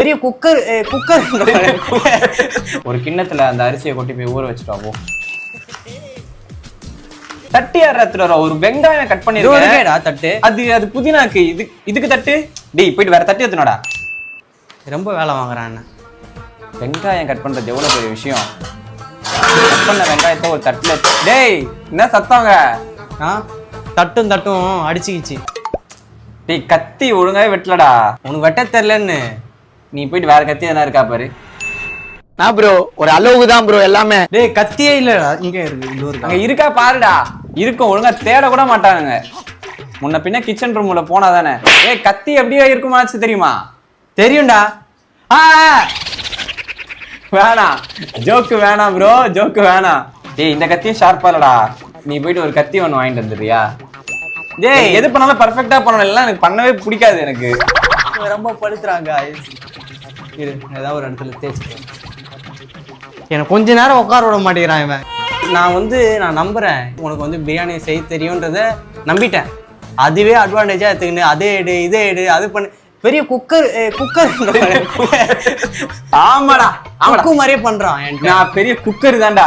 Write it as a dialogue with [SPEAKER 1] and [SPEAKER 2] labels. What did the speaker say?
[SPEAKER 1] பெரிய cooker cooker
[SPEAKER 2] ஒரு கிண்ணத்துல அந்த அரிசியை கொட்டி போய் ஊற வச்சுட்டோம். தட்டு ஏறத்துல ஒரு வெங்காயம் கட் பண்ணிருக்கேன்
[SPEAKER 1] தட்டு.
[SPEAKER 2] அது புதினாக்கு. இதுக்கு தட்டு. டேய் போயிட்டு வேற தட்டு எடுத்துனோடா.
[SPEAKER 1] ரொம்ப வேலை வாங்குறான்.
[SPEAKER 2] வெங்காயம் கட் பண்றது எவ்வளவு பெரிய விஷயம். கட் பண்ண வெங்காயத்தை ஒரு தட்டுல. டேய் என்ன சத்தங்க?
[SPEAKER 1] தட்டும் அடிச்சுக்கிச்சு.
[SPEAKER 2] டேய் கத்தி ஒழுங்காவே வெட்டலடா.
[SPEAKER 1] உனக்கு வெட்ட தெரியலன்னு
[SPEAKER 2] நீ போயிட்டு வேற கத்தி எதனா இருக்கா பாரு.
[SPEAKER 3] நான் ப்ரோ ஒரு அளவுக்கு தான் ப்ரோ எல்லாமே.
[SPEAKER 1] டேய் கத்தியே இல்லடா. இங்க இருக்கு.
[SPEAKER 2] அங்க இருக்கா பாருடா. இருக்கும், ஒழுங்கா தேட கூட மாட்டானுங்க. முன்ன பின்ன கிச்சன் ரூம்ல போனா தானே. ஏய் கத்தி எப்படியா இருக்குமாச்சு தெரியுமா?
[SPEAKER 1] தெரியும்டா.
[SPEAKER 2] வேணாம் ஜோக்கு வேணாம் ப்ரோ, ஜோக்கு வேணாம். டேய் இந்த கத்தியும் ஷார்ப்பா இல்லடா. நீ போயிட்டு ஒரு கத்தி ஒன்று வாங்கிட்டு வந்துடுறியா? டேய் எது பண்ணாலும் பர்ஃபெக்டா பண்ணணும். எல்லாம் எனக்கு பண்ணவே பிடிக்காது. எனக்கு
[SPEAKER 1] ரொம்ப படுத்துறாங்க. இரு ஏதாவது ஒரு இடத்துல தேய்ச்சிக்கிறேன். எனக்கு கொஞ்ச நேரம் உட்கார விட மாட்டேங்கிறான் இவன். நான் நம்புறேன் உனக்கு வந்து பிரியாணி செய்ய தெரியும்ன்றத நம்பிட்டேன். அதுவே அட்வான்டேஜா எடுத்துக்கின்னு அதே எடு இதே எடு அது பண்ணு. பெரிய குக்கர்
[SPEAKER 2] ஆமாடா
[SPEAKER 1] மாதிரியே பண்றான்.
[SPEAKER 2] நான் பெரிய குக்கர் தான்டா.